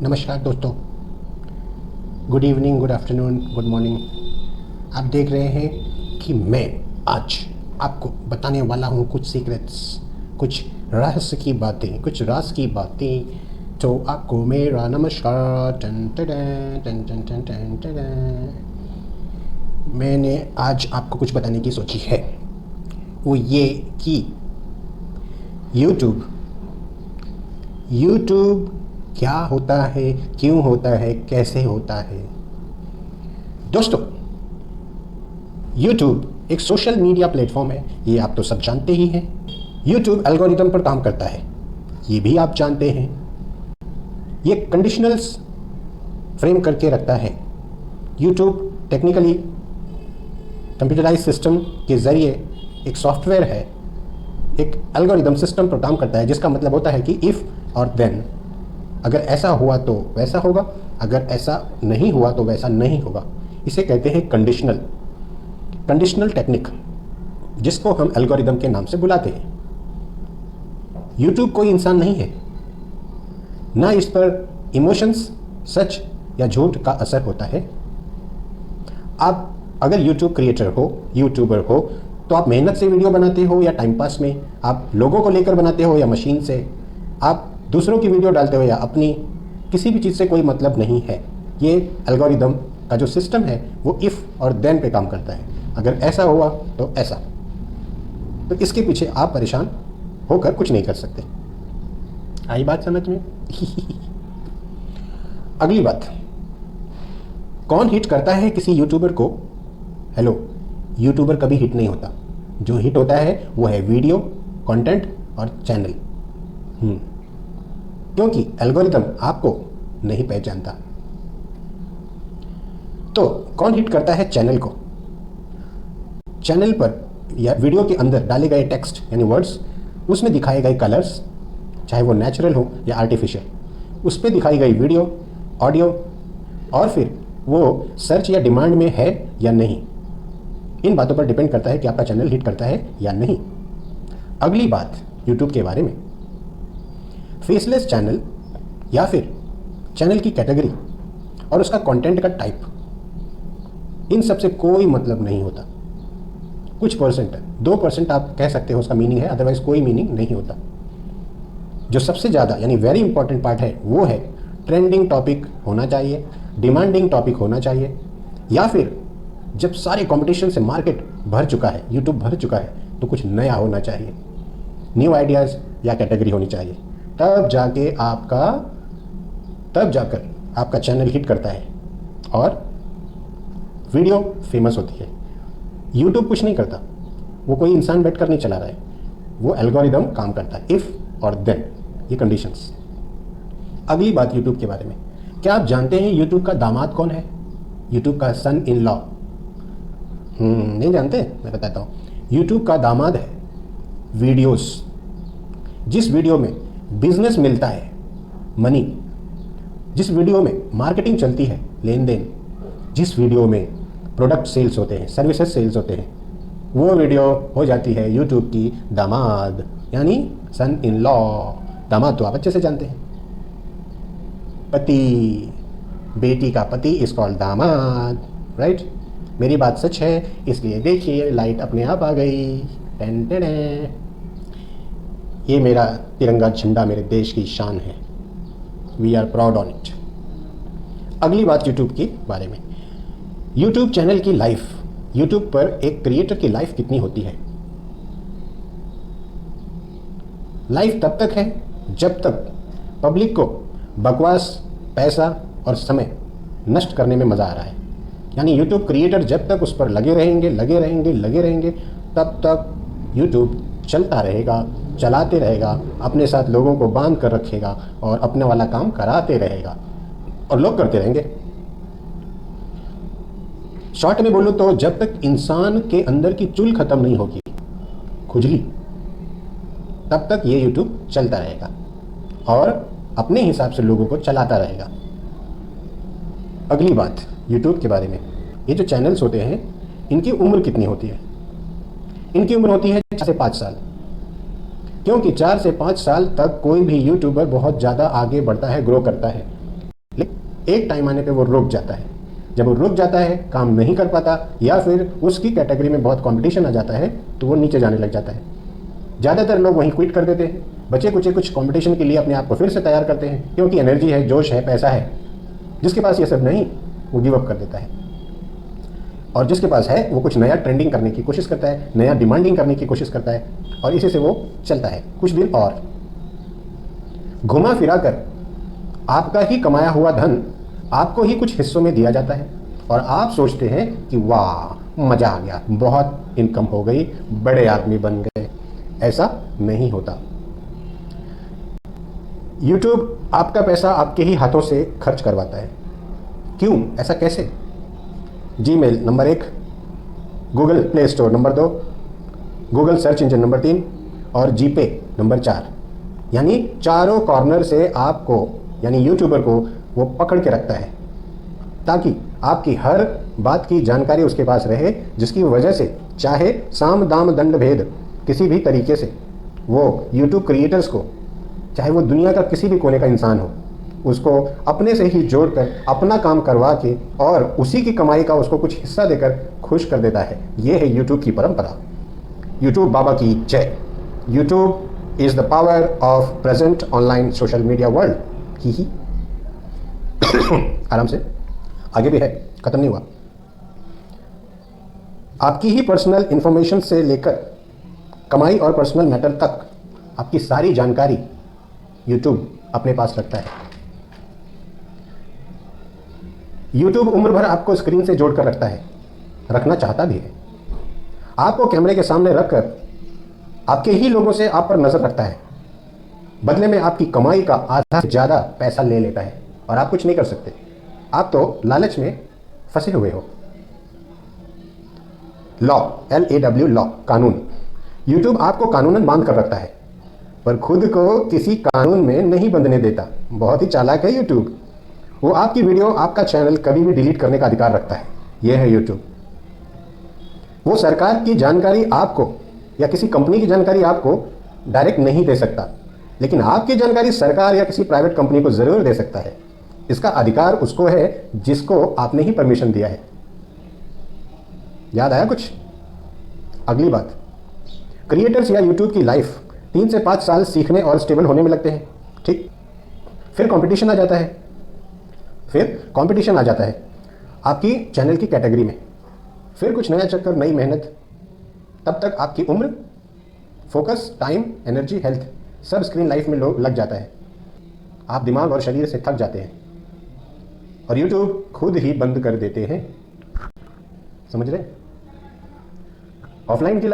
नमस्कार दोस्तों, good evening, good afternoon, good morning. आप देख रहे हैं कि मैं आज आपको बताने वाला हूँ कुछ सीक्रेट्स, कुछ रहस्य की बातें, कुछ राज की बातें। तो आपको मेरा नमस्कार। टन टन टन टन टन टन टन। मैंने आज आपको कुछ बताने की सोची है, वो ये कि यूट्यूब क्या होता है, क्यों होता है, कैसे होता है। दोस्तों, यूट्यूब एक सोशल मीडिया प्लेटफॉर्म है, ये आप तो सब जानते ही हैं। यूट्यूब एल्गोरिदम पर काम करता है, ये भी आप जानते हैं। ये कंडीशनल्स फ्रेम करके रखता है। यूट्यूब टेक्निकली कंप्यूटराइज सिस्टम के ज़रिए एक सॉफ्टवेयर है, एक एल्गोरिदम सिस्टम पर काम करता है, जिसका मतलब होता है कि इफ़ और देन, अगर ऐसा हुआ तो वैसा होगा, अगर ऐसा नहीं हुआ तो वैसा नहीं होगा। इसे कहते हैं कंडीशनल टेक्निक, जिसको हम एल्गोरिदम के नाम से बुलाते हैं। यूट्यूब कोई इंसान नहीं है, ना इस पर इमोशंस, सच या झूठ का असर होता है। आप अगर यूट्यूब क्रिएटर हो, यूट्यूबर हो, तो आप मेहनत से वीडियो बनाते हो या टाइम पास में, आप लोगों को लेकर बनाते हो या मशीन से, आप दूसरों की वीडियो डालते हो या अपनी, किसी भी चीज़ से कोई मतलब नहीं है। ये एल्गोरिदम का जो सिस्टम है वो इफ़ और देन पे काम करता है। अगर ऐसा हुआ तो ऐसा, तो इसके पीछे आप परेशान होकर कुछ नहीं कर सकते। आई बात समझ में? अगली बात, कौन हिट करता है किसी यूट्यूबर को? हेलो, यूट्यूबर कभी हिट नहीं होता। जो हिट होता है वो है वीडियो, कंटेंट और चैनल। क्योंकि एल्गोरिदम आपको नहीं पहचानता। तो कौन हिट करता है चैनल को? चैनल पर या वीडियो के अंदर डाले गए टेक्स्ट यानी वर्ड्स, उसमें दिखाए गए कलर्स, चाहे वो नेचुरल हो या आर्टिफिशियल, उस पर दिखाई गई वीडियो, ऑडियो, और फिर वो सर्च या डिमांड में है या नहीं। इन बातों पर डिपेंड करता है कि आपका चैनल हिट करता है या नहीं। अगली बात यूट्यूब के बारे में, फेसलेस चैनल या फिर चैनल की कैटेगरी और उसका कंटेंट का टाइप, इन सब से कोई मतलब नहीं होता। कुछ परसेंट, 2% आप कह सकते हो उसका मीनिंग है, अदरवाइज कोई मीनिंग नहीं होता। जो सबसे ज़्यादा यानी वेरी इंपॉर्टेंट पार्ट है वो है ट्रेंडिंग टॉपिक होना चाहिए, डिमांडिंग टॉपिक होना चाहिए, या फिर जब सारे कंपटीशन से मार्केट भर चुका है, यूट्यूब भर चुका है, तो कुछ नया होना चाहिए, न्यू आइडियाज़ या कैटेगरी होनी चाहिए। तब जाकर आपका चैनल हिट करता है और वीडियो फेमस होती है। यूट्यूब कुछ नहीं करता, वो कोई इंसान बैठ कर नहीं चला रहा है, वो एल्गोरिदम काम करता है, इफ़ और देन, ये कंडीशंस। अगली बात यूट्यूब के बारे में, क्या आप जानते हैं यूट्यूब का दामाद कौन है? यूट्यूब का सन इन लॉ। नहीं जानते? मैं बताता हूँ। यूट्यूब का दामाद है वीडियोस। जिस वीडियो में बिजनेस मिलता है, मनी, जिस वीडियो में मार्केटिंग चलती है, लेन देन, जिस वीडियो में प्रोडक्ट सेल्स होते हैं, सर्विसेज सेल्स होते हैं, वो वीडियो हो जाती है यूट्यूब की दामाद, यानी सन इन लॉ। दामाद तो आप अच्छे से जानते हैं, पति, बेटी का पति इज कॉल्ड दामाद, राइट? मेरी बात सच है, इसलिए देखिए लाइट अपने आप आ गई। टेन टेन। ये मेरा तिरंगा झंडा मेरे देश की शान है, we are proud on it. अगली बात यूट्यूब के बारे में, यूट्यूब चैनल की लाइफ, यूट्यूब पर एक क्रिएटर की लाइफ कितनी होती है? लाइफ तब तक है जब तक पब्लिक को बकवास, पैसा और समय नष्ट करने में मज़ा आ रहा है। यानी यूट्यूब क्रिएटर जब तक उस पर लगे रहेंगे, तब तक यूट्यूब चलता रहेगा, चलाते रहेगा, अपने साथ लोगों को बांध कर रखेगा और अपने वाला काम कराते रहेगा, और लोग करते रहेंगे। शॉर्ट में बोलूँ तो जब तक इंसान के अंदर की चुल खत्म नहीं होगी, खुजली, तब तक ये यूट्यूब चलता रहेगा और अपने हिसाब से लोगों को चलाता रहेगा। अगली बात यूट्यूब के बारे में, ये जो चैनल्स होते हैं, इनकी उम्र कितनी होती है? इनकी उम्र होती है 4 से 5 साल। क्योंकि 4 से 5 साल तक कोई भी यूट्यूबर बहुत ज़्यादा आगे बढ़ता है, ग्रो करता है। एक टाइम आने पे वो रुक जाता है। जब वो रुक जाता है, काम नहीं कर पाता, या फिर उसकी कैटेगरी में बहुत कंपटीशन आ जाता है, तो वो नीचे जाने लग जाता है। ज़्यादातर लोग वहीं क्विट कर देते हैं, बचे कुचे कुछ कंपटीशन के लिए अपने आप को फिर से तैयार करते हैं, क्योंकि एनर्जी है, जोश है, पैसा है। जिसके पास ये सब नहीं, वो गिव अप कर देता है। और जिसके पास है, वो कुछ नया ट्रेंडिंग करने की कोशिश करता है, नया डिमांडिंग करने की कोशिश करता है, और इसी से वो चलता है कुछ दिन और। घुमा फिरा कर आपका ही कमाया हुआ धन आपको ही कुछ हिस्सों में दिया जाता है, और आप सोचते हैं कि वाह मज़ा आ गया, बहुत इनकम हो गई, बड़े आदमी बन गए। ऐसा नहीं होता। YouTube आपका पैसा आपके ही हाथों से खर्च करवाता है। क्यों? ऐसा कैसे? Gmail number 1, Google play store number 2, Google search engine number 3 और जीपे नंबर 4। यानी चारों कॉर्नर से आपको, यानी यूट्यूबर को, वो पकड़ के रखता है, ताकि आपकी हर बात की जानकारी उसके पास रहे, जिसकी वजह से चाहे साम दाम दंड भेद किसी भी तरीके से वो यूट्यूब क्रिएटर्स को, चाहे वो दुनिया का किसी भी कोने का इंसान हो, उसको अपने से ही जोड़कर अपना काम करवा के और उसी की कमाई का उसको कुछ हिस्सा देकर खुश कर देता है। ये है यूट्यूब की परंपरा। यूट्यूब बाबा की जय। YouTube is the power of present online social media world. ही आराम से, आगे भी है, खत्म नहीं हुआ। आपकी ही पर्सनल इंफॉर्मेशन से लेकर कमाई और पर्सनल मैटर तक आपकी सारी जानकारी यूट्यूब अपने पास रखता है। यूट्यूब उम्र भर आपको स्क्रीन से जोड़कर रखता है, रखना चाहता भी है। आपको कैमरे के सामने रखकर आपके ही लोगों से आप पर नजर रखता है। बदले में आपकी कमाई का आधा से ज़्यादा पैसा ले लेता है, और आप कुछ नहीं कर सकते। आप तो लालच में फंसे हुए हो। लॉ, LAW, लॉ, कानून। यूट्यूब आपको कानूनन बांध कर रखता है, पर खुद को किसी कानून में नहीं बंधने देता। बहुत ही चालाक है यूट्यूब। वो आपकी वीडियो, आपका चैनल कभी भी डिलीट करने का अधिकार रखता है। यह है यूट्यूब। वो सरकार की जानकारी आपको या किसी कंपनी की जानकारी आपको डायरेक्ट नहीं दे सकता, लेकिन आपकी जानकारी सरकार या किसी प्राइवेट कंपनी को जरूर दे सकता है। इसका अधिकार उसको है जिसको आपने ही परमिशन दिया है। याद आया कुछ? अगली बात, क्रिएटर्स या यूट्यूब की लाइफ 3 से 5 साल सीखने और स्टेबल होने में लगते हैं। ठीक, फिर कंपटीशन आ जाता है। आपकी चैनल की कैटेगरी में। फिर कुछ नया चक्कर, नई मेहनत। तब तक आपकी उम्र, फोकस, टाइम, एनर्जी, हेल्थ सब स्क्रीन लाइफ में लग जाता है। आप दिमाग और शरीर से थक जाते हैं, और यूट्यूब खुद ही बंद कर देते हैं। समझ रहे? ऑफलाइन की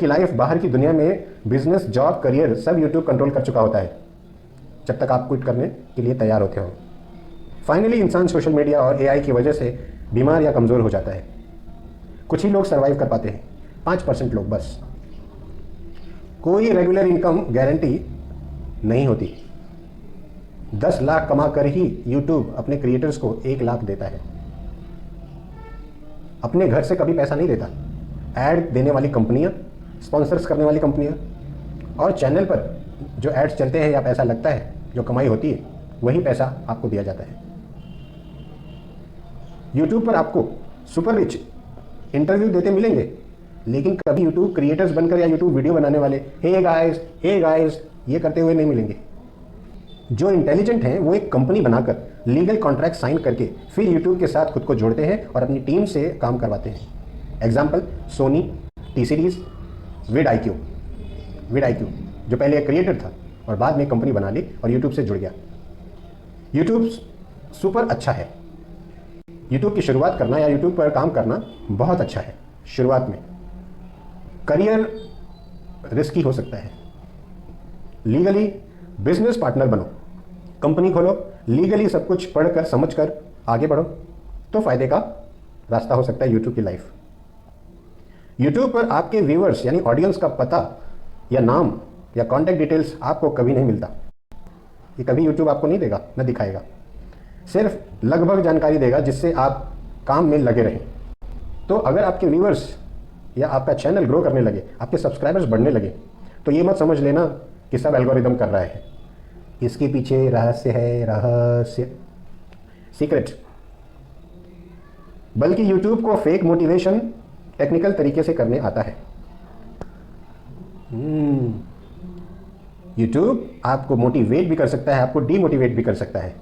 लाइफ, बाहर की दुनिया में बिजनेस, जॉब, करियर सब यूट्यूब कंट्रोल कर चुका होता है, जब तक आप क्विट करने के लिए तैयार होते हो। फाइनली इंसान सोशल मीडिया और AI की वजह से बीमार या कमज़ोर हो जाता है। कुछ ही लोग सर्वाइव कर पाते हैं, 5% लोग बस। कोई रेगुलर इनकम गारंटी नहीं होती। 10 लाख कमा कर ही यूट्यूब अपने क्रिएटर्स को 1 लाख देता है। अपने घर से कभी पैसा नहीं देता। ऐड देने वाली कंपनियां, स्पॉन्सर्स करने वाली कंपनियां, और चैनल पर जो एड्स चलते हैं या पैसा लगता है, जो कमाई होती है, वही पैसा आपको दिया जाता है। यूट्यूब पर आपको सुपर रिच इंटरव्यू देते मिलेंगे, लेकिन कभी यूट्यूब क्रिएटर्स बनकर या यूट्यूब वीडियो बनाने वाले हे गाइस ये करते हुए नहीं मिलेंगे। जो इंटेलिजेंट हैं वो एक कंपनी बनाकर लीगल कॉन्ट्रैक्ट साइन करके फिर यूट्यूब के साथ खुद को जोड़ते हैं और अपनी टीम से काम करवाते हैं। एग्जाम्पल, सोनी, T सीरीज, विड IQ, जो पहले एक क्रिएटर था और बाद में कंपनी बना ली और यूट्यूब से जुड़ गया। यूट्यूब सुपर अच्छा है। यूट्यूब की शुरुआत करना या यूट्यूब पर काम करना बहुत अच्छा है। शुरुआत में करियर रिस्की हो सकता है। लीगली बिजनेस पार्टनर बनो, कंपनी खोलो, लीगली सब कुछ पढ़कर समझकर आगे बढ़ो, तो फायदे का रास्ता हो सकता है यूट्यूब की लाइफ। यूट्यूब पर आपके व्यूअर्स यानी ऑडियंस का पता या नाम या कॉन्टैक्ट डिटेल्स आपको कभी नहीं मिलता। ये कभी यूट्यूब आपको नहीं देगा, न दिखाएगा। सिर्फ लगभग जानकारी देगा जिससे आप काम में लगे रहें। तो अगर आपके व्यूअर्स या आपका चैनल ग्रो करने लगे, आपके सब्सक्राइबर्स बढ़ने लगे, तो ये मत समझ लेना कि सब एल्गोरिदम कर रहा है। इसके पीछे रहस्य है, रहस्य, सीक्रेट। बल्कि यूट्यूब को फेक मोटिवेशन टेक्निकल तरीके से करने आता है। यूट्यूब आपको मोटिवेट भी कर सकता है, आपको डीमोटिवेट भी कर सकता है,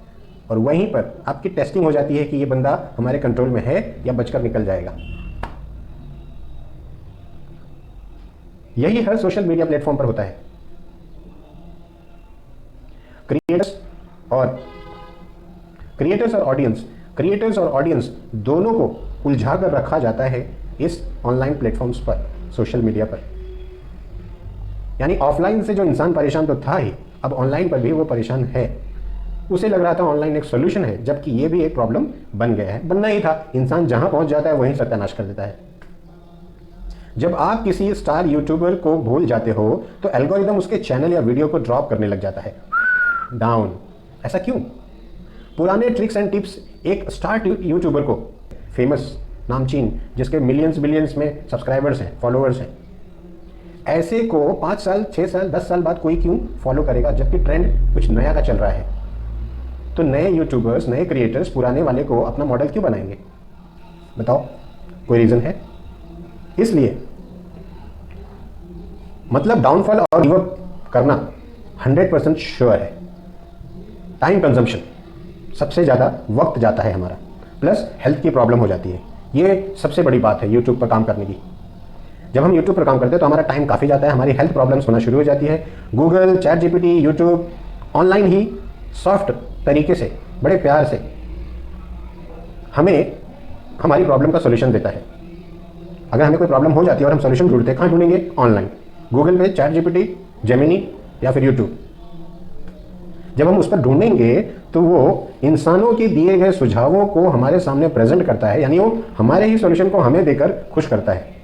और वहीं पर आपकी टेस्टिंग हो जाती है कि ये बंदा हमारे कंट्रोल में है या बचकर निकल जाएगा। यही हर सोशल मीडिया प्लेटफॉर्म पर होता है। क्रिएटर्स और ऑडियंस दोनों को उलझा कर रखा जाता है इस ऑनलाइन प्लेटफॉर्म्स पर, सोशल मीडिया पर। यानी ऑफलाइन से जो इंसान परेशान तो था ही, अब ऑनलाइन पर भी वो परेशान है। उसे लग रहा था ऑनलाइन एक सोल्यूशन है, जबकि ये भी एक प्रॉब्लम बन गया है, बनना ही था। इंसान जहां पहुंच जाता है वहीं सत्यानाश कर देता है। जब आप किसी स्टार यूट्यूबर को भूल जाते हो तो एल्गोरिदम उसके चैनल या वीडियो को ड्रॉप करने लग जाता है, डाउन। ऐसा क्यों? पुराने ट्रिक्स एंड टिप्स एक स्टार यूट्यूबर को, फेमस, नामचीन, जिसके मिलियंस बिलियंस में सब्सक्राइबर्स हैं, फॉलोअर्स हैं, ऐसे को 5 साल, 6 साल, 10 साल बाद कोई क्यों फॉलो करेगा, जबकि ट्रेंड कुछ नया का चल रहा है? तो नए यूट्यूबर्स, नए क्रिएटर्स पुराने वाले को अपना मॉडल क्यों बनाएंगे? बताओ, कोई रीजन है? इसलिए मतलब डाउनफॉल और गिव अप करना 100% श्योर है। टाइम कंजम्पशन, सबसे ज़्यादा वक्त जाता है हमारा, प्लस हेल्थ की प्रॉब्लम हो जाती है। ये सबसे बड़ी बात है यूट्यूब पर काम करने की। जब हम यूट्यूब पर काम करते हैं तो हमारा टाइम काफ़ी जाता है, हमारी हेल्थ प्रॉब्लम्स होना शुरू हो जाती है। Google, ChatGPT, YouTube online ही सॉफ्ट तरीके से, बड़े प्यार से हमें हमारी प्रॉब्लम का सोल्यूशन देता है। अगर हमें कोई प्रॉब्लम हो जाती है और हम सोल्यूशन ढूंढते हैं, कहाँ ढूंढेंगे? ऑनलाइन, गूगल पे, चैट जीपीटी, जेमिनी या फिर यूट्यूब। जब हम उस पर ढूंढेंगे तो वो इंसानों के दिए गए सुझावों को हमारे सामने प्रेजेंट करता है, यानी वो हमारे ही सॉल्यूशन को हमें देकर खुश करता है,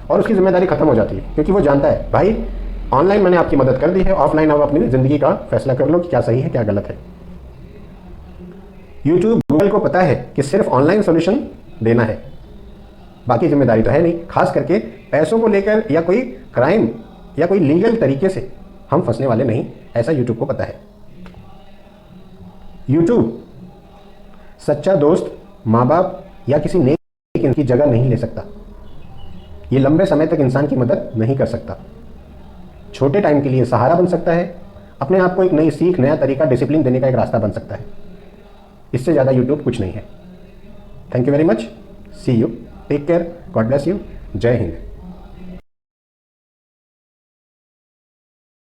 और उसकी जिम्मेदारी खत्म हो जाती है, क्योंकि वो जानता है भाई ऑनलाइन मैंने आपकी मदद कर दी है, ऑफलाइन आप अपनी जिंदगी का फैसला कर लो कि क्या सही है क्या गलत है। यूट्यूब, गूगल को पता है कि सिर्फ ऑनलाइन सॉल्यूशन देना है, बाकी जिम्मेदारी तो है नहीं। खास करके पैसों को लेकर या कोई क्राइम या कोई लीगल तरीके से हम फंसने वाले नहीं, ऐसा यूट्यूब को पता है। यूट्यूब सच्चा दोस्त, माँ बाप या किसी नेक की जगह नहीं ले सकता। ये लंबे समय तक इंसान की मदद नहीं कर सकता। छोटे टाइम के लिए सहारा बन सकता है, अपने आप को एक नई सीख, नया तरीका, डिसिप्लिन देने का एक रास्ता बन सकता है। इससे ज़्यादा यूट्यूब कुछ नहीं है। Thank you very much, see you, take care, God bless you, जय हिंद।